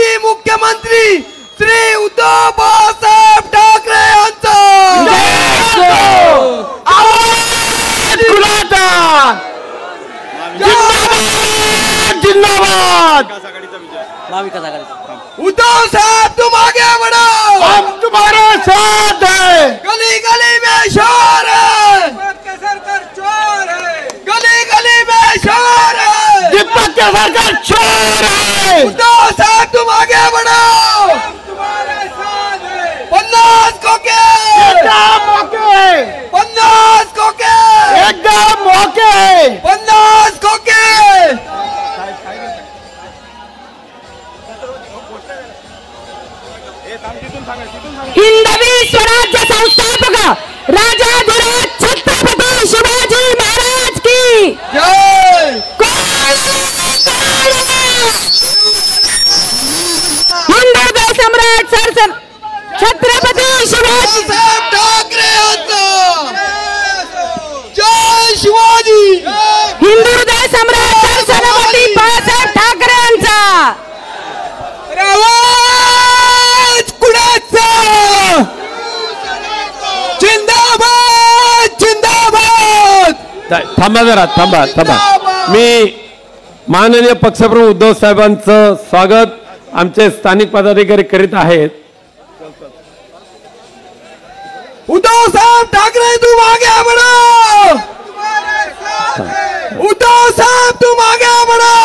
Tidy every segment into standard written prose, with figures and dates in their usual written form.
माजी मुख्यमंत्री श्री उद्धव बाळासाहेब ठाकरे यांचा जिंदाबाद। उद्धव साहब तुम आगे बढ़ो, हम तुम्हारे साथ हैं। गली गली में शोर है, सरकार चोर है, गली गली में शोर है, दीपक के सरकार चोर है। उद्धव साहब तुम आगे बढ़ो, तुम्हारे साथ है। 50 कोके, एकदम मौके, 50 कोके, एकदम मौके, 50 कोके। हिंदवी स्वराज्य संस्थापक राजाधिराज छत्रपती शिवाजी महाराज की जय। हिंदू देव सम्राट सर छत्रपती शिवाजी बाळासाहेब ठाकरे यांचा जय शिवाजी। हिंदू देव सम्राट छत्रपती बाळासाहेब ठाकरे यांचा आवाज कुणाचा? जिंदाबाद जिंदाबाद। थांबा जरा, थांबा थांबा। मी माननीय पक्षप्रमुख उद्धव साहेबांचं स्वागत आमचे स्थानिक पदाधिकारी करीत आहेत। उद्धव साहब ठाकरे तुम आगे बढ़ो, उद्धव साहब तुम आगे बढ़ो।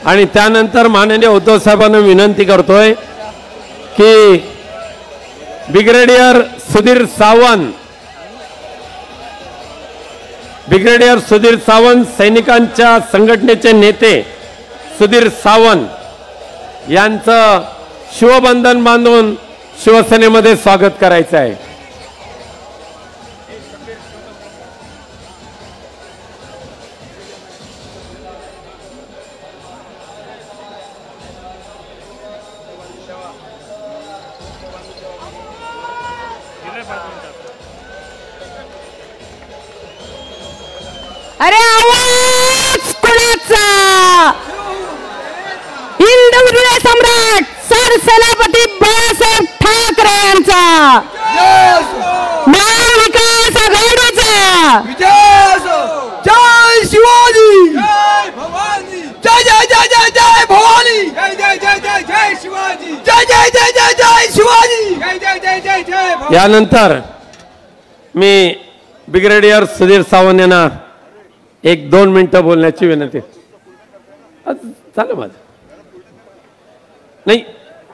आणि त्यानंतर माननीय उद्धव साहेबांना विनंती करतोय की ब्रिगेडियर सुधीर सावंत सैनिकांच्या संघटनेचे नेते सुधीर सावंत यांचं शिवबंधन बांधून शिवसेनेमध्ये स्वागत करायचं आहे। अरे आवाज कुणाचा? हिंदू हृदय सम्राट सरसेनापती बाळासाहेब ठाकरे यांचा महाविकास आघाडीचा जय शिवाजी, जय जय जय जय जय भवानी, जय जय जय जय जय शिवाजी, जय जय जय जय जय शिवाजी, जय जय जय जय जय। यानंतर मी ब्रिगेडियर सुधीर सावंत यांना 1-2 मिनिटं बोलण्याची विनंती। चालेल माझं नाही,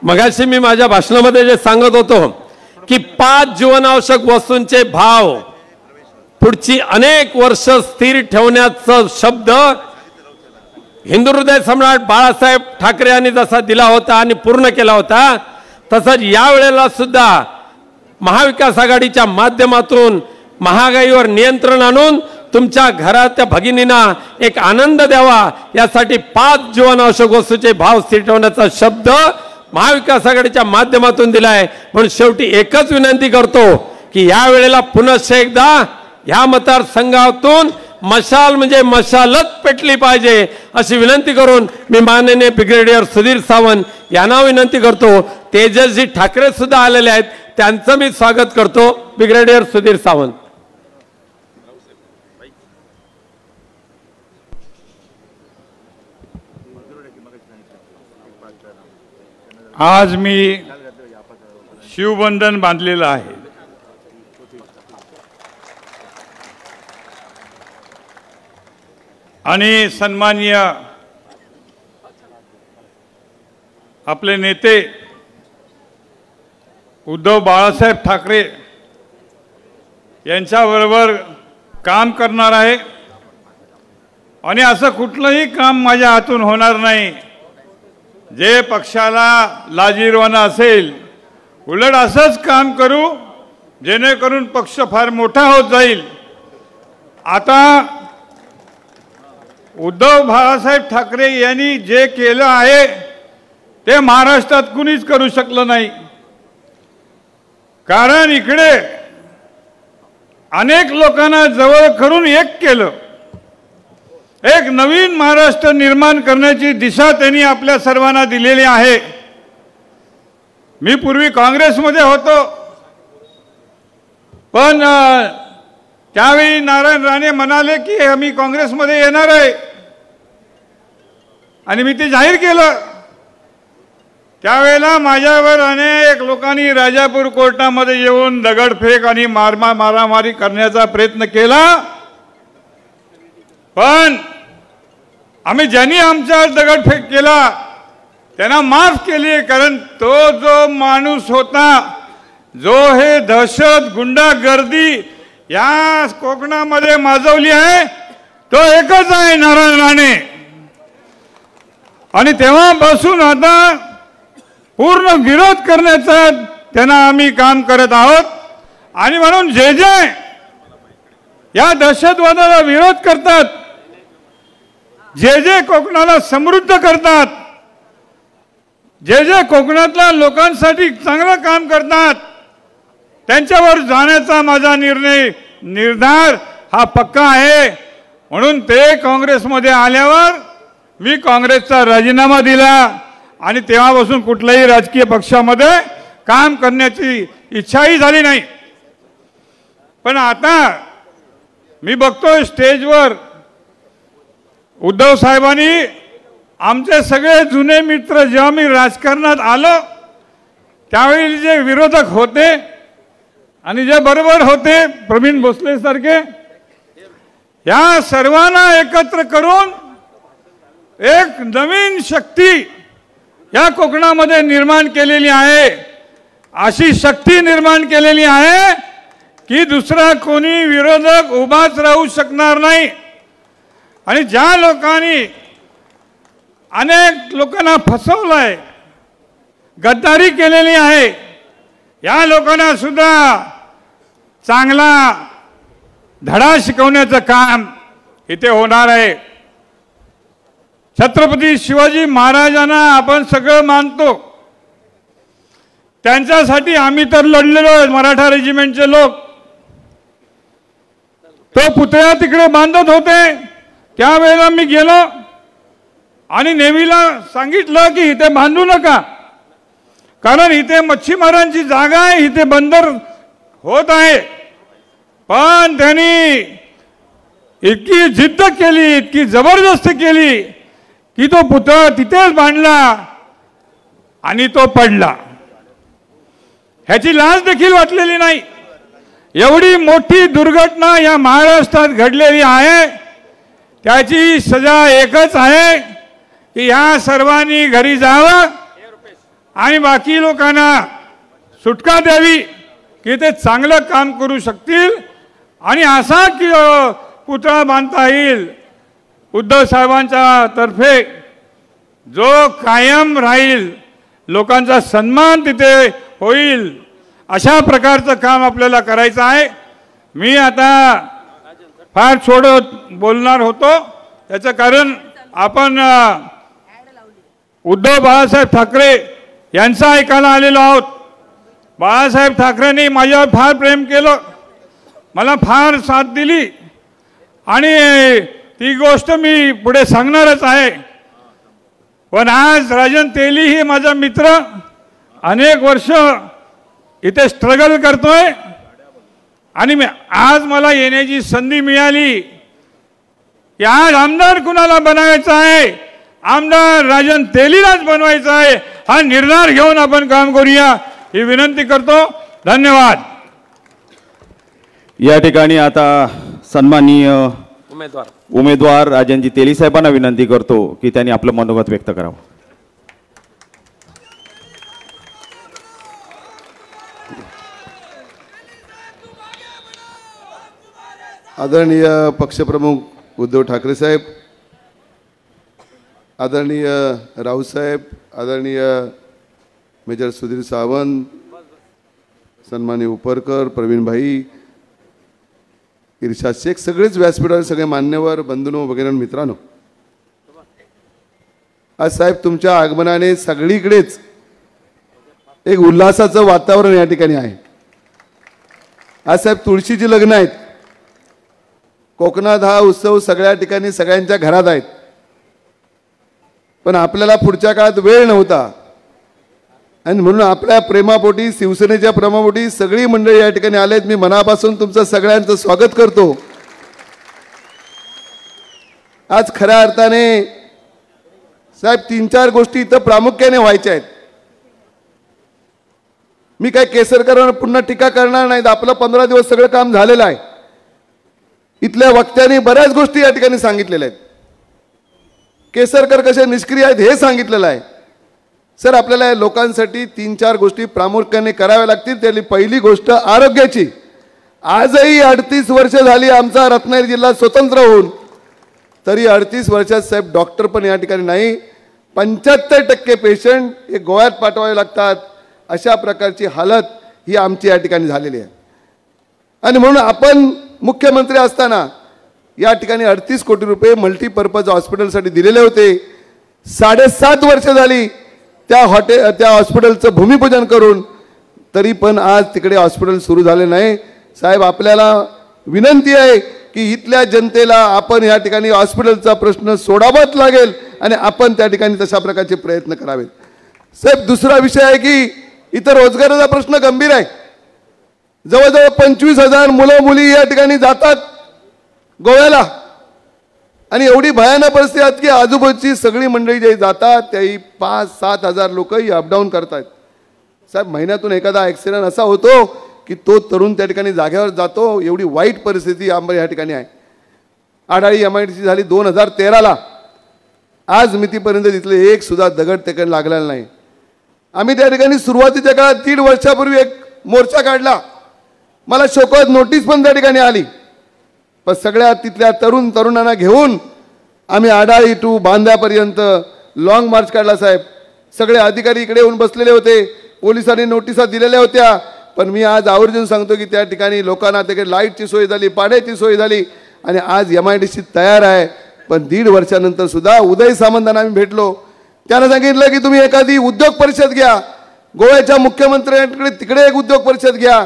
मगाशी मी माझ्या भाषणामध्ये जे सांगत होतो की 5 जीवनावश्यक वस्तूंचे भाव पुढची अनेक वर्ष स्थिर ठेवण्याचा शब्द हिंदू हृदय सम्राट बाळासाहेब ठाकरे यांनी जसा दिला होता आणि पूर्ण केला होता, तसंच यावेळेला सुद्धा महाविकास आघाडीच्या माध्यमातून महागाईवर नियंत्रण आणून तुमच्या घराच्या भगिनींना एक आनंद द्यावा यासाठी 5 जीवनावश्यक वस्तूंचे भाव स्थिर ठेवण्याचा शब्द महाविकास आघाडीच्या माध्यमातून दिलाय। म्हणून शेवटी एकच विनंती करतो की या वेळेला पुनश्च एकदा ह्या मतदारसंघातून मशाल म्हणजे मशालच पेटली पाहिजे अशी विनंती करून मी माननीय ब्रिगेडियर सुधीर सावंत यांना विनंती करतो। तेजस्वी ठाकरे सुद्धा आलेले आहेत, त्यांचं मी स्वागत करतो। ब्रिगेडियर सुधीर सावंत। आज मी शिवबंधन बांधलेलं आहे। आणि सन्माननीय आपले नेते उद्धव बाळासाहेब ठाकरे यांच्याबरोबर काम करणार आहे। आणि असं कुठलंही काम माझ्या हातून होणार नाही जे पक्षाला लाजिरवाणं असेल। उलट असंच काम करू जेणेकरून पक्ष फार मोठा होत जाईल। आता उद्धव बाळासाहेब ठाकरे यांनी जे केलं आहे ते महाराष्ट्रात कुणीच करू शकलं नाही। कारण इकडे अनेक लोकांना जवळ करून एक केलं एक नवीन महाराष्ट्र निर्माण करण्याची दिशा त्यांनी आपल्या सर्वांना दिलेली आहे। मी पूर्वी काँग्रेसमध्ये होतो, पण त्यावेळी नारायण राणे म्हणाले की आम्ही काँग्रेसमध्ये येणार आहे आणि मी ते जाहीर केलं। त्यावेळेला माझ्यावर अनेक लोकांनी राजापूर कोर्टामध्ये येऊन दगडफेक आणि मारामारी करण्याचा प्रयत्न केला, पण आम्ही ज्यांनी आमच्यावर दगडफेक केला त्यांना माफ केली, कारण तो जो माणूस होता जो हे दहशत गुंडागर्दी या कोकणामध्ये माजवली आहे तो एकच आहे, नारायण राणे। आणि तेव्हापासून आता पूर्ण विरोध करण्याचा त्यांना आम्ही काम करत आहोत। आणि म्हणून जे जे या दहशतवादाला विरोध करतात, जे जे कोकणाला समृद्ध करतात, जे जे कोकणातल्या लोकांसाठी चांगलं काम करतात, त्यांच्यावर जाण्याचा माझा निर्धार हा पक्का आहे। म्हणून ते काँग्रेसमध्ये आल्यावर मी काँग्रेसचा राजीनामा दिला आणि तेव्हापासून कुठल्याही राजकीय पक्षामध्ये काम करण्याची इच्छाही झाली नाही। पण आता मी बघतोय स्टेजवर उद्धव साहेबांनी आमचे सगळे जुने मित्र, जेव्हा मी राजकारणात आलो त्यावेळी जे विरोधक होते आणि जे बरोबर होते, प्रवीण भोसले सारखे, या सर्वांना एकत्र करून एक नवीन शक्ती या कोकणामध्ये निर्माण केलेली आहे। अशी शक्ती निर्माण केलेली आहे की दुसरा कोणी विरोधक उभाच राहू शकणार नाही। आणि ज्या लोकांनी अनेक लोकांना फसवलंय, गद्दारी केलेली आहे, या लोकांना सुद्धा चांगला धडा शिकवण्याचं काम इथे होणार आहे। छत्रपती शिवाजी महाराजांना आपण सगळं मानतो, त्यांच्यासाठी आम्ही तर लढलेलो मराठा रेजिमेंटचे लोक। तो पुतळा तिकडे बांधत होते त्यावेळेला मी गेलो आणि नेव्हीला सांगितलं की इथे बांधू नका, कारण इथे मच्छीमारांची जागा आहे, इथे बंदर होत आहे। पण त्यांनी इतकी जिद्द केली, इतकी जबरदस्ती केली की तो पुतळा तिथेच बांधला आणि तो पडला। ह्याची लाज देखील वाटलेली नाही। एवढी मोठी दुर्घटना या महाराष्ट्रात घडलेली आहे, त्याची सजा एकच आहे की या सर्वांनी घरी जावं आणि बाकी लोकांना सुटका द्यावी की ते चांगलं काम करू शकतील आणि असा की पुतळा बांधता येईल उद्धव साहेबांच्या तर्फे, जो कायम राहील, लोकांचा सन्मान तिथे होईल, अशा प्रकारचं काम आपल्याला करायचं आहे। मी आता फार छोडत बोलणार होतो, त्याचं कारण आपण उद्धव बाळासाहेब ठाकरे यांचं ऐकायला आलेलो आहोत। बाळासाहेब ठाकरेंनी माझ्यावर फार प्रेम केलं, मला फार साथ दिली आणि ती गोष्ट मी पुढे सांगणारच आहे। पण आज राजन तेली ही माझा मित्र, अनेक वर्ष इथे स्ट्रगल करतोय आणि आज मला येण्याची संधी मिळाली की आज आमदार कुणाला बनावायचा आहे, आमदार राजन तेलीलाच बनवायचा आहे, हा निर्धार घेऊन आपण काम करूया ही विनंती करतो। धन्यवाद। या ठिकाणी आता सन्माननीय उमेदवार राजनजी तेली साहेबांना विनंती करतो की त्यांनी आपलं मनोगत व्यक्त करावं। आदरणीय पक्षप्रमुख उद्धव ठाकरे साहेब, आदरणीय रावसाहेब, आदरणीय मेजर सुधीर सावंत, सन्माननीय उपरकर, प्रवीण भाई, इर्शाद शेख, सगळेच व्यासपीठावर सगळे मान्यवर बंधूंनो वगैरे मित्रांनो, आज साहेब तुमच्या आगमनाने सगळीकडेच एक उल्हासाचं वातावरण या ठिकाणी आहे। आज साहेब तुळशीची लग्न आहेत, कोकणात हा उत्सव सगळ्या ठिकाणी सगळ्यांच्या घरात आहेत, पण आपल्याला पुढच्या काळात वेळ नव्हता आणि म्हणून आपल्या प्रेमापोटी, शिवसेनेच्या प्रेमापोटी सगळी मंडळी या ठिकाणी आलेत. मी मनापासून तुमचं सगळ्यांचं स्वागत करतो. आज खऱ्या अर्थाने साहेब 3-4 गोष्टी इथं प्रामुख्याने व्हायच्या आहेत. मी काय केसरकरांवर पुन्हा टीका करणार नाहीत. आपलं 15 दिवस सगळं काम झालेलं आहे. इथल्या वक्त्यांनी बऱ्याच गोष्टी या ठिकाणी सांगितलेल्या आहेत. केसरकर कसे निष्क्रिय आहेत हे सांगितलेलं आहे. सर, आपल्याला लोकांसाठी 3-4 गोष्टी प्रामुख्याने कराव्या लागतील. त्यातली पहिली गोष्ट आरोग्याची. आजही 38 वर्ष झाली आमचा रत्नागिरी जिल्हा स्वतंत्र होऊन, तरी 38 वर्षात साहेब डॉक्टर पण या ठिकाणी नाही. 75% पेशंट हे गोव्यात पाठवावे लागतात. अशा प्रकारची हालत ही आमची या ठिकाणी झालेली आहे. आणि म्हणून आपण मुख्यमंत्री असताना या ठिकाणी 38 कोटी रुपये मल्टीपर्पज हॉस्पिटलसाठी दिलेले होते. 7.5 वर्ष झाली त्या हॉस्पिटलचं भूमिपूजन करून, तरी पण आज तिकडे हॉस्पिटल सुरू झाले नाही. साहेब, आपल्याला विनंती आहे की इथल्या जनतेला आपण या ठिकाणी हॉस्पिटलचा प्रश्न सोडावाच लागेल आणि आपण त्या ठिकाणी तशा प्रकारचे प्रयत्न करावेत. साहेब, दुसरा विषय आहे की इथं रोजगाराचा प्रश्न गंभीर आहे. जवळजवळ 25,000 मुलं मुली या ठिकाणी जातात गोव्याला आणि एवढी भयानक परिस्थिती आहे की आजूबाजूची सगळी मंडळी जे जातात त्याही 5-7 हजार लोकही अपडाऊन करतात. साहेब, महिन्यातून एखादा ॲक्सिडेंट असा होतो की तो तरुण त्या ठिकाणी जागेवर जातो. एवढी वाईट परिस्थिती आंबा या ठिकाणी आहे. आढाळी MIDC झाली 2013ला. आज मितीपर्यंत तिथले एक सुद्धा दगड तेकड लागलेला नाही. आम्ही त्या ठिकाणी सुरुवातीच्या काळात 1.5 वर्षापूर्वी एक मोर्चा काढला. मला शोकत नोटीस पण त्या ठिकाणी आली. पण सगळ्या तिथल्या तरुणांना घेऊन आम्ही आढाळी टू बांद्यापर्यंत लॉंग मार्च काढला. साहेब, सगळे अधिकारी इकडे येऊन बसलेले होते. पोलिसांनी नोटिसा दिलेल्या होत्या. पण मी आज आवर्जून सांगतो की त्या ठिकाणी लोकांना तिकडे लाईटची सोय झाली, पाण्याची सोय झाली आणि आज MIDC तयार आहे. पण 1.5 वर्षानंतर सुद्धा उदय सामंतांना आम्ही भेटलो. त्यानं सांगितलं की तुम्ही एखादी उद्योग परिषद घ्या, गोव्याच्या मुख्यमंत्र्यांकडे तिकडे एक उद्योग परिषद घ्या,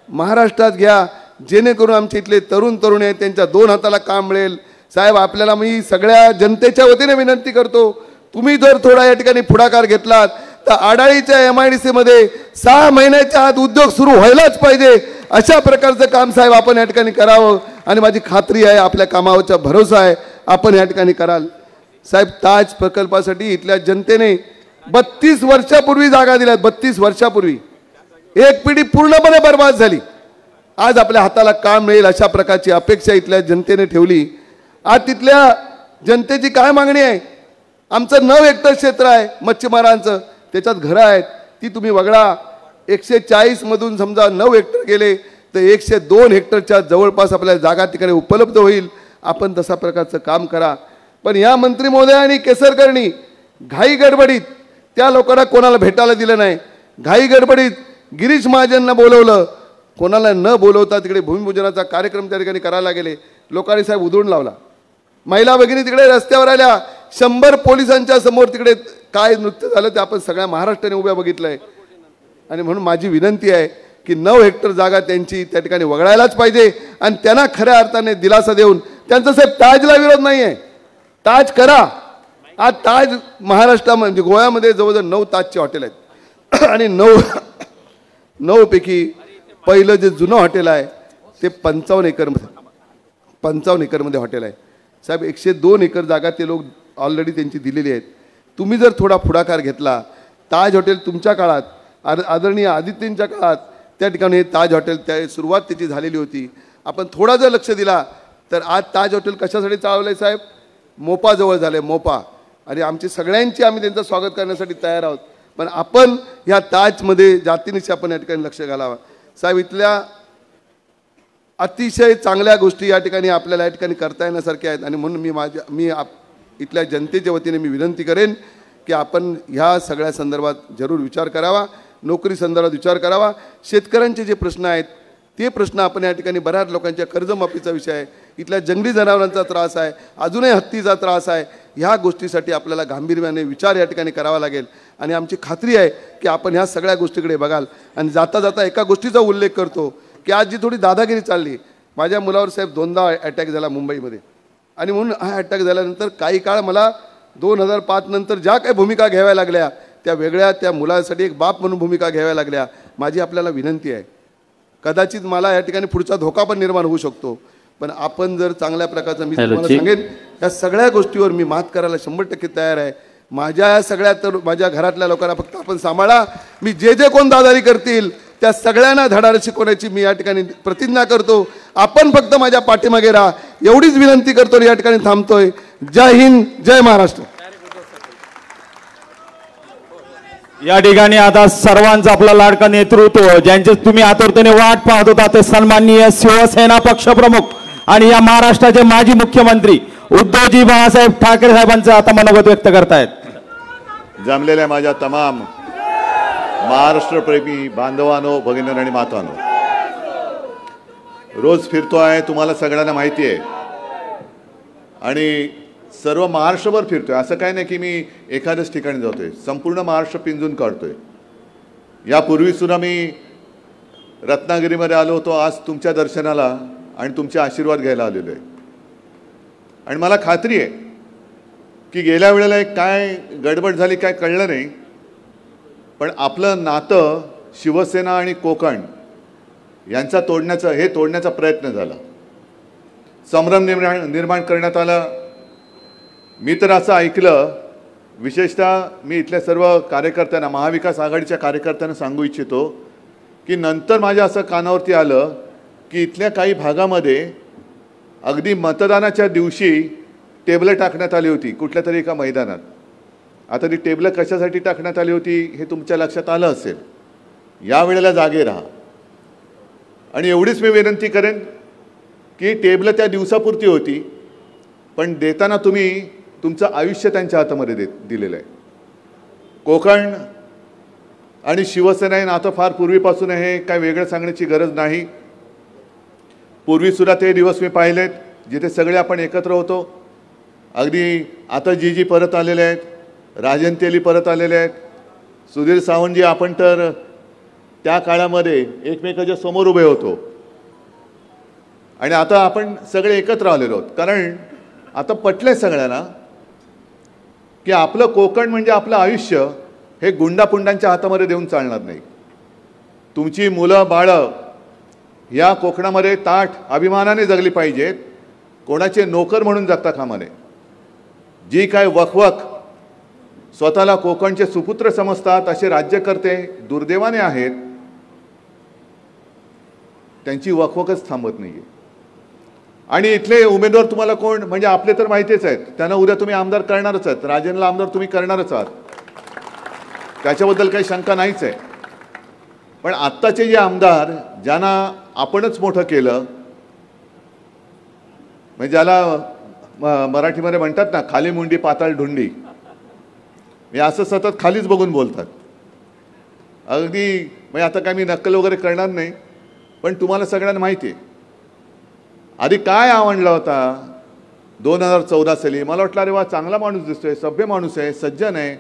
महाराष्ट्रात घ्या, जेणेकरून आमचे इथले तरुण आहेत त्यांच्या 2 हाताला काम मिळेल. साहेब, आपल्याला मी सगळ्या जनतेच्या वतीने विनंती करतो, तुम्ही जर थोडा या ठिकाणी पुढाकार घेतलात तर आढाळीच्या MIDC मध्ये 6 महिन्याच्या आत उद्योग सुरू व्हायलाच पाहिजे. अशा प्रकारचं काम साहेब आपण या ठिकाणी करावं आणि माझी खात्री आहे, आपल्या कामावरचा भरोसा आहे, आपण या ठिकाणी कराल. साहेब, ताज प्रकल्पासाठी इथल्या जनतेने 32 वर्षापूर्वी जागा दिल्यात. 32 वर्षापूर्वी एक पिढी पूर्णपणे बर्बाद झाली. आज आपल्या हाताला काम मिळेल अशा प्रकारची अपेक्षा इथल्या जनतेने ठेवली. आज तिथल्या जनतेची काय मागणी आहे? आमचं 9 हेक्टर क्षेत्र आहे मच्छीमारांचं, त्याच्यात घरं आहेत ती तुम्ही वगळा. 140 मधून समजा 9 हेक्टर गेले तर 102 हेक्टरच्या जवळपास आपल्याला जागा तिकडे उपलब्ध होईल. आपण तशा प्रकारचं काम करा. पण या मंत्री महोदयांनी केसरकरनी घाई गडबडीत त्या लोकांना कोणाला भेटायला दिलं नाही. घाई गडबडीत गिरीश महाजनला बोलवलं, कोणाला न बोलवता तिकडे भूमिपूजनाचा कार्यक्रम त्या ठिकाणी करायला गेले. लोकांनी साहेब उधळून लावला. महिला भगिनी तिकडे रस्त्यावर आल्या. 100 पोलिसांच्या समोर तिकडे काय नृत्य झालं ते आपण सगळ्या महाराष्ट्राने उभ्या बघितलंय. आणि म्हणून माझी विनंती आहे की 9 हेक्टर जागा त्यांची त्या ठिकाणी वगळायलाच पाहिजे आणि त्यांना खऱ्या अर्थाने दिलासा देऊन, त्यांचा साहेब ताजला विरोध नाही आहे, ताज करा. आज ताज महाराष्ट्रामध्ये म्हणजे गोव्यामध्ये जवळजवळ 9 ताजचे हॉटेल आहेत आणि 9 पैकी पहिलं जे जुनं हॉटेल आहे ते 55 एकरमध्ये हॉटेल आहे. साहेब, 102 एकर जागा ते लोक ऑलरेडी त्यांची दिलेली आहेत. तुम्ही जर थोडा पुढाकार घेतला, ताज हॉटेल तुमच्या काळात आदरणीय आदित्यंच्या काळात त्या ठिकाणी ताज हॉटेल त्या सुरुवात त्याची झालेली होती. आपण थोडा जर लक्ष दिला तर आज ताज हॉटेल कशासाठी चालवलं आहे साहेब? मोपाजवळ झाले, मोपा. आणि आमची सगळ्यांची आम्ही त्यांचं स्वागत करण्यासाठी तयार आहोत. पण आपण ह्या ताजमध्ये जातीनिशी आपण या ठिकाणी लक्ष घालावं. साहेब, इथल्या अतिशय चांगल्या गोष्टी या ठिकाणी आपल्याला या ठिकाणी करता येण्यासारख्या आहेत. आणि म्हणून मी इथल्या जनतेच्या वतीने मी विनंती करेन की आपण ह्या सगळ्या संदर्भात जरूर विचार करावा. नोकरी संदर्भात विचार करावा. शेतकऱ्यांचे जे प्रश्न आहेत ते प्रश्न आपण या ठिकाणी बऱ्याच लोकांच्या कर्जमाफीचा विषय आहे, इथल्या जंगली जनावरांचा त्रास आहे, अजूनही हत्तीचा त्रास आहे. ह्या गोष्टीसाठी आपल्याला गांभीर्याने विचार या ठिकाणी करावा लागेल. आणि आमची खात्री आहे की आपण ह्या सगळ्या गोष्टीकडे बघाल. आणि जाता जाता एका गोष्टीचा उल्लेख करतो की आज जी थोडी दादागिरी चालली, माझ्या मुलावर साहेब 2दा अटॅक झाला मुंबईमध्ये आणि म्हणून हा अटॅक झाल्यानंतर काही काळ मला 2005 नंतर ज्या काही भूमिका घ्याव्या लागल्या त्या वेगळ्या, त्या मुलासाठी एक बाप म्हणून भूमिका घ्याव्या लागल्या. माझी आपल्याला विनंती आहे, कदाचित मला या ठिकाणी पुढचा धोका पण निर्माण होऊ शकतो, पण आपण जर चांगल्या प्रकारचं, मी तुम्हाला सांगेन या सगळ्या गोष्टीवर मी मात करायला 100% तयार आहे. माझ्या या सगळ्या तर माझ्या घरातल्या लोकांना फक्त आपण सांभाळा. मी जे कोण दादारी करतील त्या सगळ्यांना धडा शिकवण्याची मी या ठिकाणी प्रतिज्ञा करतो. आपण फक्त माझ्या पाठीमागे राहा एवढीच विनंती करतो. या ठिकाणी थांबतोय. जय हिंद, जय महाराष्ट्र. या ठिकाणी आता सर्वांचा आपला लाडका नेतृत्व ज्यांचे तुम्ही आतुरतेने वाट पाहत होता ते सन्माननीय शिवसेना पक्षप्रमुख आणि या महाराष्ट्राचे माजी मुख्यमंत्री उद्धवजी बाळासाहेब ठाकरे साहेबांचं आता मनोगत व्यक्त करतायत. जमलेल्या माझ्या तमाम महाराष्ट्रप्रेमी बांधवांनो, भगिनींनो आणि मातांनो, रोज फिरतो आहे, तुम्हाला सगळ्यांना माहिती आहे, आणि सर्व महाराष्ट्रभर फिरतोय. असं काय नाही की मी एखाद्याच ठिकाणी जातोय, संपूर्ण महाराष्ट्र पिंजून काढतोय. यापूर्वी सुद्धा मी रत्नागिरीमध्ये आलो होतो, आज तुमच्या दर्शनाला आणि तुमचे आशीर्वाद घ्यायला आलेलो आहे. आणि मला खात्री आहे की गेल्या वेळेला काय गडबड झाली काय कळलं नाही, पण आपलं नातं शिवसेना आणि कोकण यांचा तोडण्याचा प्रयत्न झाला, संभ्रम निर्माण करण्यात आला. मी तर असं ऐकलं, विशेषतः मी इथल्या सर्व कार्यकर्त्यांना, महाविकास आघाडीच्या कार्यकर्त्यांना सांगू इच्छितो की नंतर माझ्या असं कानावरती आलं की इथल्या काही भागामध्ये अगदी मतदानाच्या दिवशी टेबलं टाकण्यात आली होती कुठल्या तरी एका मैदानात. आता ती टेबलं कशासाठी टाकण्यात आली होती हे तुमच्या लक्षात आलं असेल. यावेळेला जागे राहा. आणि एवढीच मी विनंती करेन की टेबलं त्या दिवसापुरती होती, पण देताना तुम्ही तुमचं आयुष्य त्यांच्या हातामध्ये दिलेलं आहे. कोकण आणि शिवसेना हे नातं फार पूर्वीपासून आहे, काय वेगळं सांगण्याची गरज नाही. पूर्वीसुद्धा ते दिवस मी पाहिलेत जिथे सगळे आपण एकत्र होतो. अगदी आता जी परत आलेले आहेत, राजन तेली परत आलेले आहेत, सुधीर सावंतजी, आपण तर त्या काळामध्ये एकमेकाच्या समोर उभे होतो. आणि आता आपण सगळे एकत्र आलेलो आहोत, कारण आता पटलंय सगळ्यांना की आपलं कोकण म्हणजे आपलं आयुष्य हे गुंडापुंडांच्या हातामध्ये देऊन चालणार नाही. तुमची मुलं बाळं या कोकणामध्ये ताठ अभिमानाने जगली पाहिजेत, कोणाचे नोकर म्हणून जगता कामा नये. जी काय वखवक स्वतःला कोकणचे सुपुत्र समजतात असे राज्यकर्ते दुर्दैवाने आहेत, त्यांची वखवकच थांबत नाही आहे. आणि इथले उमेदवार तुम्हाला कोण, म्हणजे आपले तर माहितीच आहेत, त्यांना उद्या तुम्ही आमदार करणारच आहात, राजनला आमदार तुम्ही करणारच आहात, त्याच्याबद्दल काही शंका नाहीच आहे. पण आत्ताचे जे आमदार ज्यांना आपणच मोठं केलं, म्हणजे ज्याला मराठीमध्ये म्हणतात ना खाली मुंडी पाताळ ढुंडी, हे असं सतत खालीच बघून बोलतात. अगदी म्हणजे आता काय मी नक्कल वगैरे करणार नाही, पण तुम्हाला सगळ्यांना माहिती आहे आधी काय आवडला होता 2014 साली. मला वाटलं अरे वा चांगला माणूस दिसतोय, सभ्य माणूस आहे, सज्जन आहे.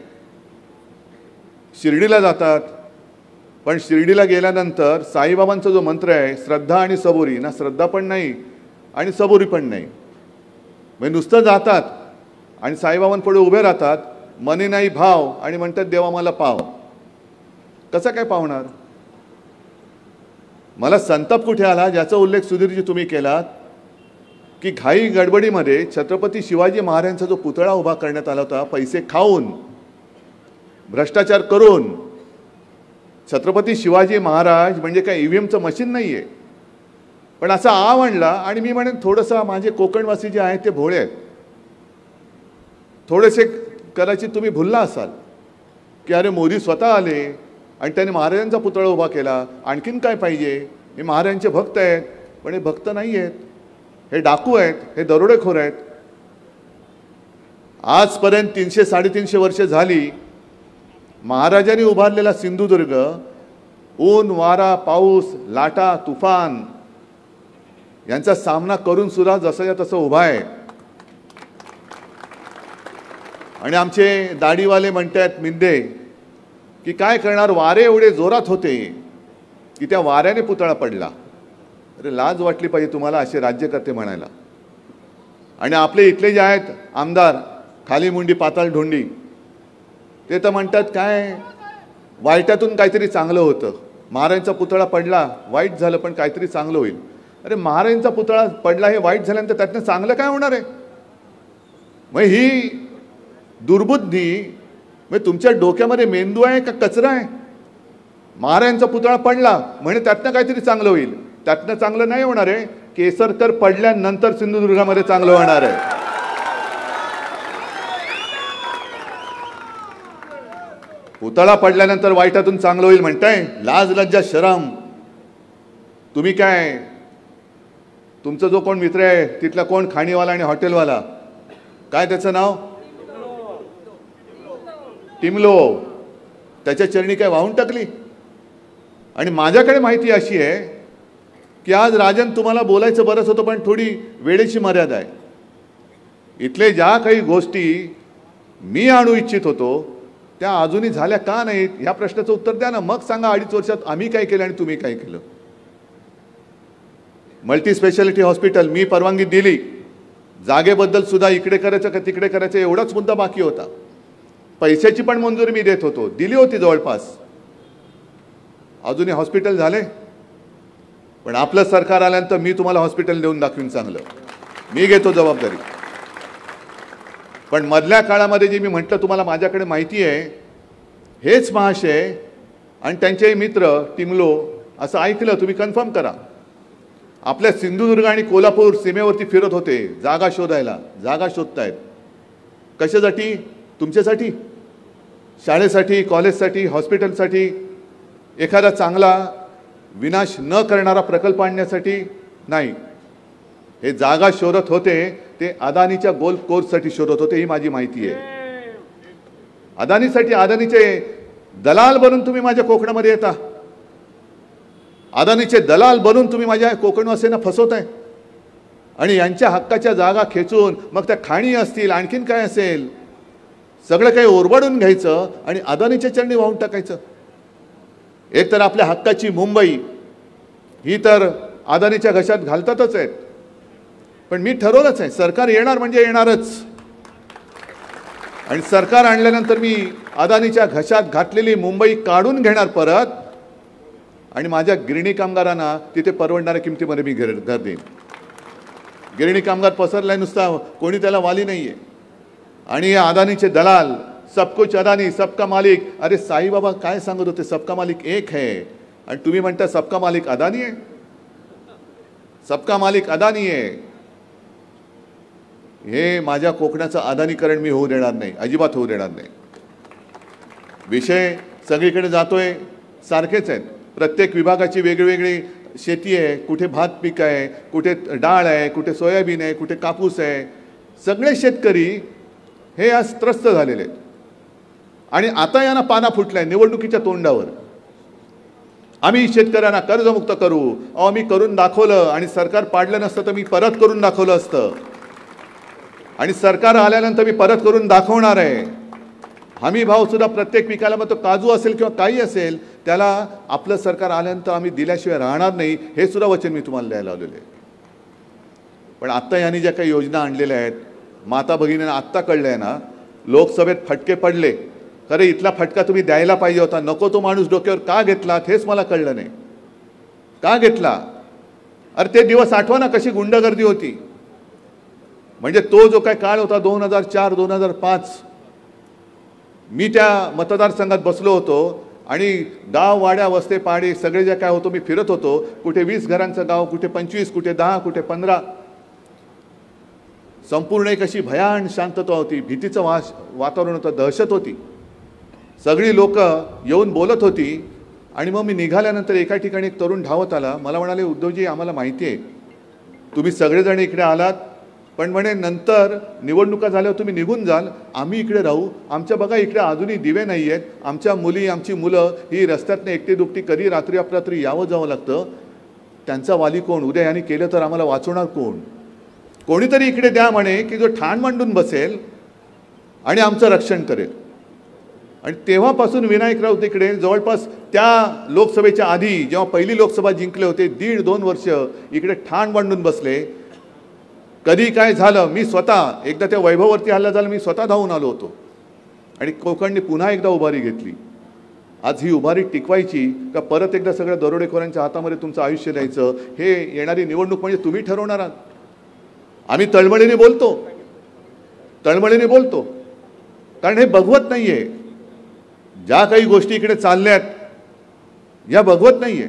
शिर्डीला जातात, पण शिर्डीला गेल्यानंतर साईबाबांचा जो मंत्र आहे श्रद्धा आणि सबुरी, ना श्रद्धा पण नाही आणि सबुरी पण नाही. म्हणजे नुसतं जातात आणि साईबाबांपुढे उभे राहतात, मनी नाही भाव, आणि म्हणतात देवा मला पाव. कसा काय पावणार? मला संताप कुठे आला ज्याचा उल्लेख सुधीरजी तुम्ही केलात की घाई गडबडीमध्ये छत्रपती शिवाजी महाराजांचा जो पुतळा उभा करण्यात आला होता, पैसे खाऊन भ्रष्टाचार करून. छत्रपती शिवाजी महाराज म्हणजे काय ईव्हीएमचं मशीन नाही आहे, पण असा आवडला. आणि मी म्हणेन थोडंसं माझे कोकणवासी जे आहेत ते भोळे आहेत, थोडेसे कदाचित तुम्ही भुलला असाल की अरे मोदी स्वतः आले आणि त्यांनी महाराजांचा पुतळा उभा केला, आणखीन काय पाहिजे, हे महाराजांचे भक्त आहेत. पण हे भक्त नाही आहेत, हे डाकू आहेत, हे दरोडेखोर आहेत. आजपर्यंत 300-350 वर्ष झाली महाराजांनी उभारलेला सिंधुदुर्ग ऊन वारा पाऊस लाटा तुफान यांचा सामना करून सुद्धा जसंच्या तसं उभा आहे. आणि आमचे दाढीवाले म्हणतात मिंदे की काय करणार, वारे एवढे जोरात होते की त्या वाऱ्याने पुतळा पडला. अरे लाज वाटली पाहिजे तुम्हाला असे राज्यकर्ते म्हणायला. आणि आपले इथले जे आहेत आमदार खाली मुंडी पाताळ ढोंडी, ते तर म्हणतात काय वाईटातून काहीतरी चांगलं होतं, महाराजांचा पुतळा पडला वाईट झालं पण काहीतरी चांगलं होईल. अरे महाराजांचा पुतळा पडला हे वाईट झाल्यानंतर त्यातनं चांगलं काय होणार आहे? मग ही दुर्बुद्धी म्हणजे तुमच्या डोक्यामध्ये मेंदू आहे का कचरा आहे? महाराजांचा पुतळा पडला म्हणजे त्यातनं काहीतरी चांगलं होईल, त्यातनं चांगलं नाही होणार आहे. केसरकर पडल्यानंतर सिंधुदुर्गामध्ये चांगलं होणार आहे. पुतळा पडल्यानंतर वाईटातून चांगलं होईल म्हणताय? लाज लज्जा शरम. तुम्ही काय, तुमचा जो कोण मित्र आहे तिथला कोण खाणीवाला आणि हॉटेलवाला, काय त्याचं नाव? टिमलो. त्याच्या चरणी काय वाहून टाकली? आणि माझ्याकडे माहिती अशी आहे की आज राजन तुम्हाला बोलायचं बरंच होतं पण थोडी वेळेची मर्यादा आहे. इथले ज्या काही गोष्टी मी आणू इच्छित होतो त्या अजूनही झाल्या का नाहीत ह्या प्रश्नाचं उत्तर द्या ना. मग सांगा 2.5 वर्षात आम्ही काय केलं आणि तुम्ही काय केलं. मल्टी स्पेशालिटी हॉस्पिटल मी परवानगी दिली, जागेबद्दल सुद्धा इकडे करायचं का तिकडे करायचं एवढाच मुद्दा बाकी होता. पैशाची पण मंजुरी मी देत होतो, दिली होती जवळपास. अजूनही हॉस्पिटल झाले, पण आपलं सरकार आल्यानंतर मी तुम्हाला हॉस्पिटल देऊन दाखवीन चांगलं, मी घेतो जबाबदारी. पण मधल्या काळामध्ये जे मी म्हटलं तुम्हाला माझ्याकडे माहिती आहे, हेच महाशय आणि त्यांचे मित्र टिमलो असं ऐकलं, तुम्ही कन्फर्म करा, आपल्या सिंधुदुर्ग आणि कोल्हापूर सीमेवरती फिरत होते जागा शोधायला. जागा शोधतायत कशासाठी? तुमच्यासाठी, शाळेसाठी, कॉलेजसाठी, हॉस्पिटलसाठी, एखादा चांगला विनाश न करणारा प्रकल्प आणण्यासाठी नाही. हे जागा शोधत होते ते अदानीच्या गोल्फ कोर्ससाठी शोधत होते, ही माझी माहिती आहे. अदानीसाठी, अदानीचे दलाल बनून तुम्ही माझ्या कोकणामध्ये येता, अदानीचे दलाल बनून तुम्ही माझ्या कोकणवासीयांना फसवताय आणि यांच्या हक्काच्या जागा खेचून मग त्या खाणी असतील आणखीन काय असेल सगळं काही ओरबाडून घ्यायचं आणि अदानीच्या चरणी वाहून टाकायचं. एक तर आपल्या हक्काची मुंबई ही तर अदानीच्या घशात घालतातच आहेत, पण मी ठरवलंच आहे सरकार येणार म्हणजे येणारच. आणि सरकार आणल्यानंतर मी अदानीच्या घशात घातलेली मुंबई काढून घेणार परत आणि माझ्या गिरणी कामगारांना तिथे परवडणाऱ्या किमतीमध्ये मी घर देईन. गिरणी कामगार पसरलाय नुसता, कोणी त्याला वाली नाही आहे. आणि या अदानीचे दलाल, सब कुछ अदानी सबका मालिक. अरे साईबाबा काय सांगत होते, सबका मालिक एक है आणि तुम्ही म्हणता सबका मालिक अदानी आहे. सबका मालिक अदानी आहे. हे माझ्या कोकणाचं अदानीकरण मी होऊ देणार नाही, अजिबात होऊ देणार नाही. विषय सगळीकडे जातोय सारखेच आहेत. प्रत्येक विभागाची वेगवेगळी शेती आहे, कुठे भात पीक आहे, कुठे डाळ आहे, कुठे सोयाबीन आहे, कुठे कापूस आहे. सगळे शेतकरी हे आज त्रस्त झालेले आहेत आणि आता यांना पाना फुटलाय निवडणुकीच्या तोंडावर. आम्ही शेतकऱ्यांना कर्जमुक्त करू, आम्ही करून दाखवलं आणि सरकार पाडलं नसतं तर मी परत करून दाखवलं असतं आणि सरकार आल्यानंतर मी परत करून दाखवणार आहे. हमी भाव सुद्धा प्रत्येक पिकाला, मग तो काजू असेल किंवा काही असेल, त्याला आपलं सरकार आल्यानंतर आम्ही दिल्याशिवाय राहणार नाही, हे सुद्धा वचन मी तुम्हाला द्यायला लावलेलं आहे. पण आत्ता यांनी ज्या काही योजना आणलेल्या आहेत, माता भगिनींना आत्ता कळलं आहे ना, लोकसभेत फटके पडले. खरे इथला फटका तुम्ही द्यायला पाहिजे होता, नको तो माणूस डोक्यावर का घेतला हेच मला कळलं नाही. का घेतला? अरे ते दिवस आठवा ना, कशी गुंडगर्दी होती. म्हणजे तो जो काय काळ होता 2004-2005, मी त्या मतदारसंघात बसलो होतो आणि गाव, वाड्या, वस्ते, पाडे सगळे जे काय होतो मी फिरत होतो. कुठे 20 घरांचं गाव, कुठे 25, कुठे 10, कुठे 15. संपूर्ण एक अशी भयान शांतता होती, भीतीचं वातावरण होतं, दहशत होती. सगळी लोक येऊन बोलत होती आणि मग मी निघाल्यानंतर एका ठिकाणी एक तरुण धावत आला. मला म्हणाले, उद्धवजी आम्हाला माहिती आहे तुम्ही सगळेजण इकडे आलात, पण म्हणे नंतर निवडणुका झाल्यावर तुम्ही निघून जाल, आम्ही इकडे राहू. आमच्या बघा इकडे अजूनही दिवे नाही आहेत, आमच्या मुली, आमची मुलं ही रस्त्यातनं एकटी दुकटी कधी रात्री अपरात्री यावं जावं लागतं. त्यांचा वाली कोण? उद्या यांनी केलं तर आम्हाला वाचवणार कोण? कोणीतरी इकडे द्या म्हणे की जो ठाण मांडून बसेल आणि आमचं रक्षण करेल. आणि तेव्हापासून विनायक राऊत तिकडे जवळपास त्या लोकसभेच्या आधी जेव्हा पहिली लोकसभा जिंकले होते 1.5-2 वर्ष इकडे ठाण मांडून बसले. कधी काय झालं मी स्वतः एकदा त्या वैभववरती हल्ला झाला, मी स्वतः धावून आलो होतो आणि कोकणने पुन्हा एकदा उभारी घेतली. आज ही उभारी टिकवायची का परत एकदा सगळ्या दरोडेखोरांच्या हातामध्ये तुमचं आयुष्य द्यायचं, हे येणारी निवडणूक म्हणजे तुम्ही ठरवणार आहात. आम्ही तळमळीने बोलतो कारण हे बघवत नाहीये. ज्या काही गोष्टी इकडे चालल्यात या बघवत नाहीये.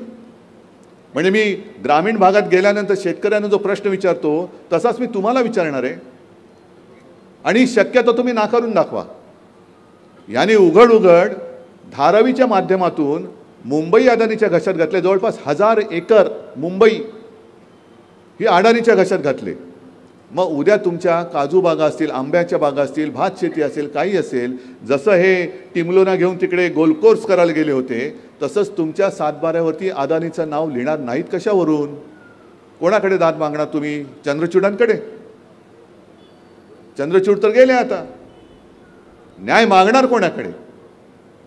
म्हणजे मी ग्रामीण भागात गेल्यानंतर शेतकऱ्यांना जो प्रश्न विचारतो तसाच मी तुम्हाला विचारणार आहे आणि शक्यतो तुम्ही नाकारून दाखवा. याने उघड धारावीच्या माध्यमातून मुंबई अदानीच्या घशात घातले. जवळपास 1000 एकर मुंबई ही अडाणीच्या घशात घातले. मग उद्या तुमच्या काजू बागा असतील, आंब्याच्या बागा असतील, भात शेती असेल, काही असेल, जसं हे टिमलोना घेऊन तिकडे गोलकोर्स करायला गेले होते तसंच तुमच्या सातबाऱ्यावरती अदानीचं नाव लिहिणार नाहीत. कशावरून? कोणाकडे दाद मागणार तुम्ही? चंद्रचूडांकडे? चंद्रचूड तर गेले. आता न्याय मागणार कोणाकडे?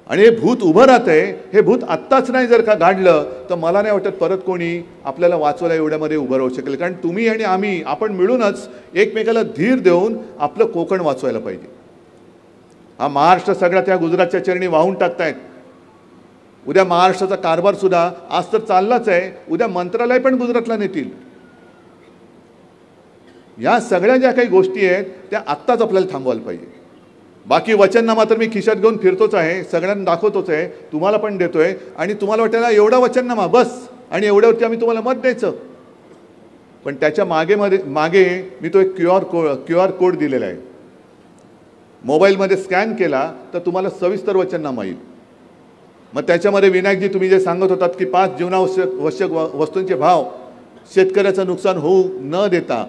आणि हे भूत उभं राहतंय. हे भूत आत्ताच नाही जर का गाडलं तर मला नाही वाटत परत कोणी आपल्याला वाचवायला एवढ्यामध्ये उभं राहू शकेल. कारण तुम्ही आणि आम्ही आपण मिळूनच एकमेकाला धीर देऊन आपलं कोकण वाचवायला पाहिजे. हा महाराष्ट्र सगळ्या त्या गुजरातच्या चरणी वाहून टाकतायत. उद्या महाराष्ट्राचा कारभार सुद्धा आज तर चाललाच आहे, उद्या मंत्रालय पण गुजरातला नेतील. या सगळ्या ज्या काही गोष्टी आहेत त्या आत्ताच आपल्याला थांबवायला पाहिजे. बाकी वचननामा तर मी खिशात घेऊन फिरतोच आहे, सगळ्यांना दाखवतोच आहे, तुम्हाला पण देतोय. आणि तुम्हाला वाटायला एवढा वचननामा बस आणि एवढ्यावरती आम्ही तुम्हाला मत द्यायचं. पण त्याच्या मागे मी तो एक क्यू आर कोड दिलेला आहे. मोबाईलमध्ये स्कॅन केला तर तुम्हाला सविस्तर वचननामा येईल. मग त्याच्यामध्ये विनायकजी तुम्ही जे सांगत होतात की 5 जीवनावश्यक वस्तूंचे भाव शेतकऱ्याचं नुकसान होऊ न देता,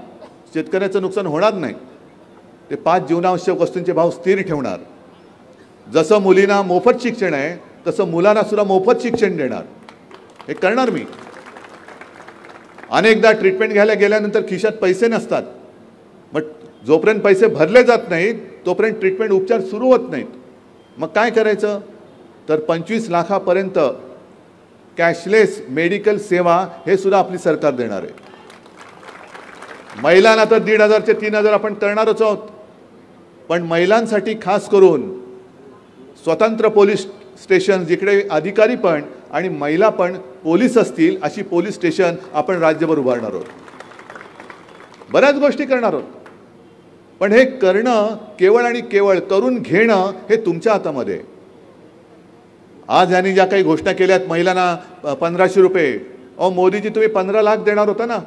शेतकऱ्याचं नुकसान होणार नाही, ते 5 जीवनावश्यक वस्तूंचे भाव स्थिर ठेवणार. जसं मुलींना मोफत शिक्षण आहे तसं मुलांना सुद्धा मोफत शिक्षण देणार. हे करणार मी. अनेकदा ट्रीटमेंट घ्यायला गेल्यानंतर खिशात पैसे नसतात. मग जोपर्यंत पैसे भरले जात नाहीत तोपर्यंत ट्रीटमेंट उपचार सुरू होत नाहीत. मग काय करायचं? तर 25 लाखापर्यंत कॅशलेस मेडिकल सेवा हे सुद्धा आपली सरकार देणार आहे. महिलांना तर 1,500 ते 3,000 आपण करणारच आहोत. पण महिलांसाठी खास करून स्वतंत्र पोलीस स्टेशन जिकडे अधिकारी पण आणि महिला पण पोलीस असतील अशी पोलीस स्टेशन आपण राज्यभर उभारणार आहोत. बऱ्याच गोष्टी करणार आहोत. पण हे करणं केवळ आणि केवळ करून घेणं हे तुमच्या हातामध्ये. आज यांनी ज्या काही घोषणा केल्यात महिलांना 1500 रुपये, अहो मोदीजी तुम्ही 15 लाख देणार होता ना,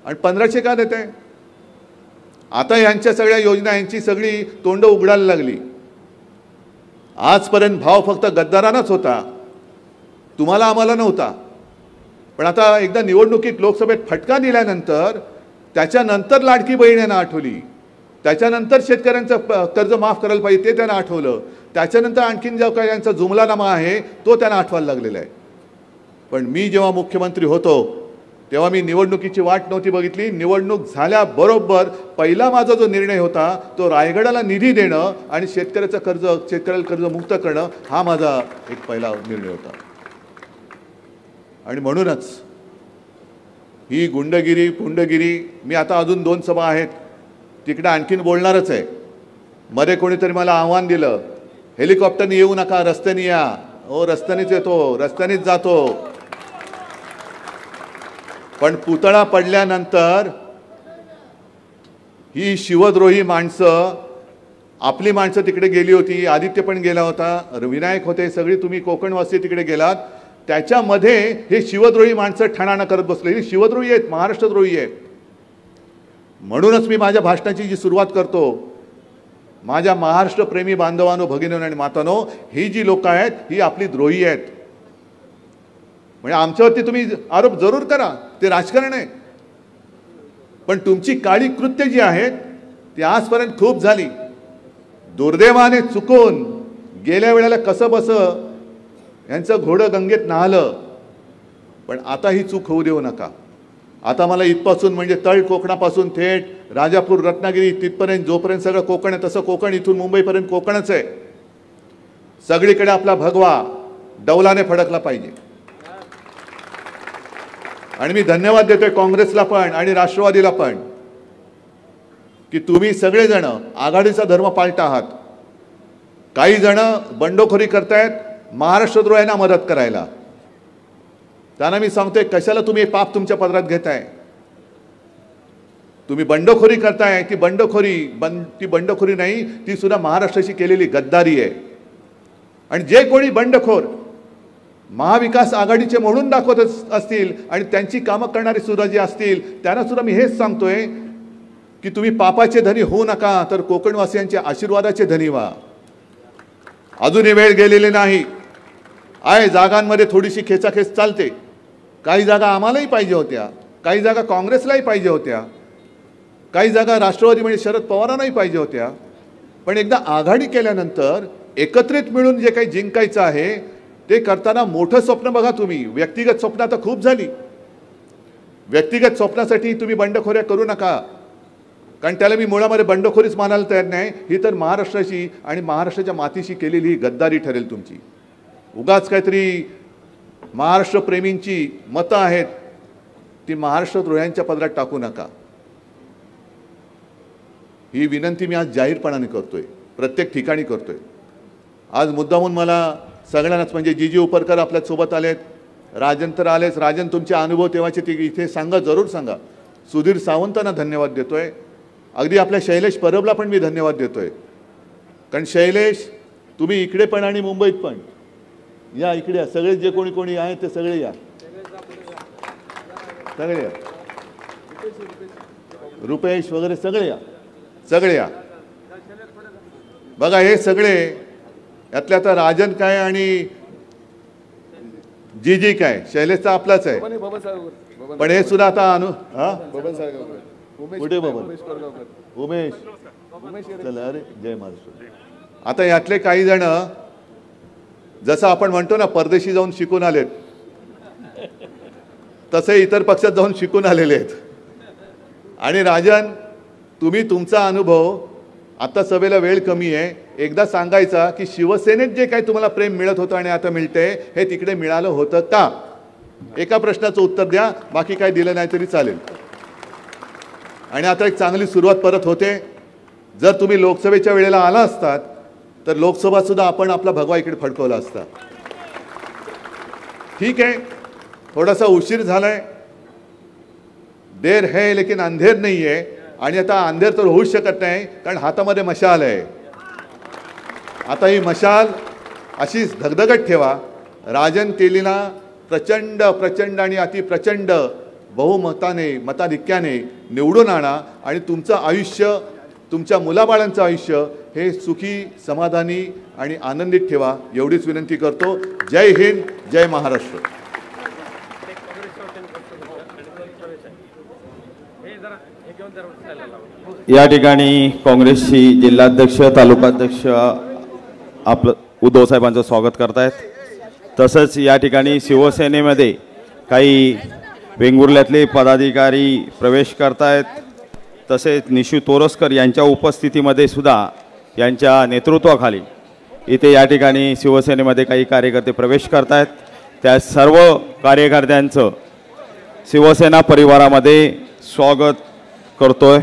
आणि 1500 का देत आहे? आता यांच्या सगळ्या योजना यांची सगळी तोंड उघडायला लागली. आजपर्यंत भाव फक्त गद्दारांनाच होता, तुम्हाला आम्हाला नव्हता. पण आता एकदा निवडणुकीत लोकसभेत फटका दिल्यानंतर त्याच्यानंतर लाडकी बहीण यांना आठवली, त्याच्यानंतर शेतकऱ्यांचं कर्ज माफ करायला पाहिजे ते त्यांना आठवलं, त्याच्यानंतर आणखीन जो काही यांचा जुमलानामा आहे तो त्यांना आठवायला लागलेला आहे. पण मी जेव्हा मुख्यमंत्री होतो तेव्हा मी निवडणुकीची वाट नव्हती बघितली. निवडणूक झाल्याबरोबर पहिला माझा जो निर्णय होता तो रायगडाला निधी देणं आणि शेतकऱ्याला कर्जमुक्त करणं हा माझा एक पहिला निर्णय होता. आणि म्हणूनच ही गुंडगिरी पुंडगिरी, मी आता अजून 2 सभा आहेत तिकडे आणखीन बोलणारच आहे. मध्ये कोणीतरी मला आव्हान दिलं, हेलिकॉप्टरने येऊ नका, रस्त्याने या. हो, रस्त्यानेच येतो, रस्त्यानेच जातो. पण पुतळा पडल्यानंतर ही शिवद्रोही माणसं, आपली माणसं तिकडे गेली होती, आदित्य पण गेला होता, विनायक होते, सगळी तुम्ही कोकणवासी तिकडे गेलात. त्याच्यामध्ये हे शिवद्रोही माणसं ठाणाणा करत बसले. ही शिवद्रोही आहेत, महाराष्ट्रद्रोही आहेत. म्हणूनच मी माझ्या भाषणाची जी सुरुवात करतो, माझ्या महाराष्ट्रप्रेमी बांधवांनो, भगिनींनो आणि मातांनो, ही जी लोक आहेत ही आपली द्रोही आहेत. म्हणजे आमच्यावरती तुम्ही आरोप जरूर करा, ते राजकारण आहे. पण तुमची काळी कृत्य जी आहेत ती आजपर्यंत खूप झाली. दुर्दैवाने चुकून गेल्या वेळेला कसं बसं यांचं घोडं गंगेत नाहलं. पण आता ही चूक होऊ देऊ नका. आता मला इथपासून म्हणजे तळ कोकणापासून थेट राजापूर रत्नागिरी तिथपर्यंत जोपर्यंत सगळं कोकण आहे तसं कोकण इथून मुंबईपर्यंत कोकणच आहे. सगळीकडे आपला भगवा डौलाने फडकला पाहिजे. आणि मी धन्यवाद देतोय काँग्रेसला पण आणि राष्ट्रवादीला पण की तुम्ही सगळेजण आघाडीचा धर्म पाळता आहात. काही जण बंडखोरी करतायत महाराष्ट्रद्रोह्यांना मदत करायला. त्यांना मी सांगतोय कशाला तुम्ही हे पाप तुमच्या पदरात घेताय. तुम्ही बंडखोरी करताय ती बंडखोरी नाही, ती सुद्धा महाराष्ट्राशी केलेली गद्दारी आहे. आणि जे कोणी बंडखोर महाविकास आघाडीचे म्हणून दाखवत असतील आणि त्यांची कामं करणारे सुद्धा जे असतील त्यांना सुद्धा मी हेच सांगतोय की तुम्ही पापाचे धनी होऊ नका, तर कोकणवासियांच्या आशीर्वादाचे धनी व्हा. अजूनही वेळ गेलेली नाही आहे. जागांमध्ये थोडीशी खेचाखेच चालते. काही जागा आम्हालाही पाहिजे होत्या, काही जागा काँग्रेसलाही पाहिजे होत्या, काही जागा राष्ट्रवादी म्हणजे शरद पवारांनाही पाहिजे होत्या. पण एकदा आघाडी केल्यानंतर एकत्रित मिळून जे काही जिंकायचं आहे ते करताना मोठं स्वप्न बघा. तुम्ही व्यक्तिगत स्वप्न आता खूप झाली. व्यक्तिगत स्वप्नासाठी तुम्ही बंडखोऱ्या करू नका, कारण त्याला मी मुळामध्ये बंडखोरीच मानायला तयार नाही. ही तर महाराष्ट्राशी आणि महाराष्ट्राच्या मातीशी केलेली ही गद्दारी ठरेल तुमची. उगाच काहीतरी महाराष्ट्रप्रेमींची मतं आहेत ती महाराष्ट्रद्रोह्यांच्या पदरात टाकू नका. ही विनंती मी आज जाहीरपणाने करतोय, प्रत्येक ठिकाणी करतोय. आज मुद्दामून मला सगळ्यांनाच म्हणजे जी उपरकर आपल्या सोबत आलेत, राजन तर आलेच. राजन तुमचे अनुभव तेव्हाचे ते इथे सांगा, जरूर सांगा. सुधीर सावंतांना धन्यवाद देतोय. अगदी आपल्या शैलेश परबला पण मी धन्यवाद देतोय, कारण शैलेश तुम्ही इकडे पण आणि मुंबईत पण या. इकडे या सगळे, जे कोणी कोणी आहेत ते सगळे या, सगळे या. रुपेश वगैरे सगळे या, सगळे या. बघा हे सगळे, यातल्या आता राजन काय आणि जी काय, शैलेशचा आपलाच आहे. पण हे सुद्धा आता कुठे बबन उमेश, चला अरे जय महाराष्ट्र. आता यातले काही जण जसं आपण म्हणतो ना परदेशी जाऊन शिकून आलेत, तसे इतर पक्षात जाऊन शिकून आलेले आहेत. आणि राजन तुम्ही तुमचा अनुभव, आता सभेला वेळ कमी आहे, एकदा सांगायचा की शिवसेनेत जे काही तुम्हाला प्रेम मिळत होतं आणि आता मिळते हे तिकडे मिळालं होतं का. एका प्रश्नाचं उत्तर द्या, बाकी काही दिलं नाही तरी चालेल. आणि आता एक चांगली सुरुवात परत होते. जर तुम्ही लोकसभेच्या वेळेला आला असतात तर लोकसभा सुद्धा आपण आपला भगवा इकडे फडकवला असता. ठीक आहे, थोडासा उशीर झालाय. देर है लेकिन अंधेर नाही आहे. आणि आता अंधेर तर होऊच शकत नाही, कारण हातामध्ये मशाल आहे. आता ही मशाल अशीच धगधगत ठेवा. राजन तेलीला प्रचंड प्रचंड आणि अतिप्रचंड बहुमताने, मताधिक्याने निवडून आणा आणि तुमचं आयुष्य, तुमच्या मुलाबाळांचं आयुष्य हे सुखी, समाधानी आणि आनंदित ठेवा. एवढीच विनंती करतो. जय हिंद, जय महाराष्ट्र. या ठिकाणी काँग्रेसची जिल्हाध्यक्ष, तालुकाध्यक्ष आपलं उद्धव साहेबांचं स्वागत करतायत. तसंच या ठिकाणी शिवसेनेमध्ये काही वेंगुर्ल्यातले पदाधिकारी प्रवेश करतायत. तसेच निशू तोरसकर यांच्या उपस्थितीमध्ये सुद्धा यांच्या नेतृत्वाखाली इथे या ठिकाणी शिवसेनेमध्ये काही कार्यकर्ते प्रवेश करतायत. त्या सर्व कार्यकर्त्यांचं शिवसेना परिवारामध्ये स्वागत करतोय.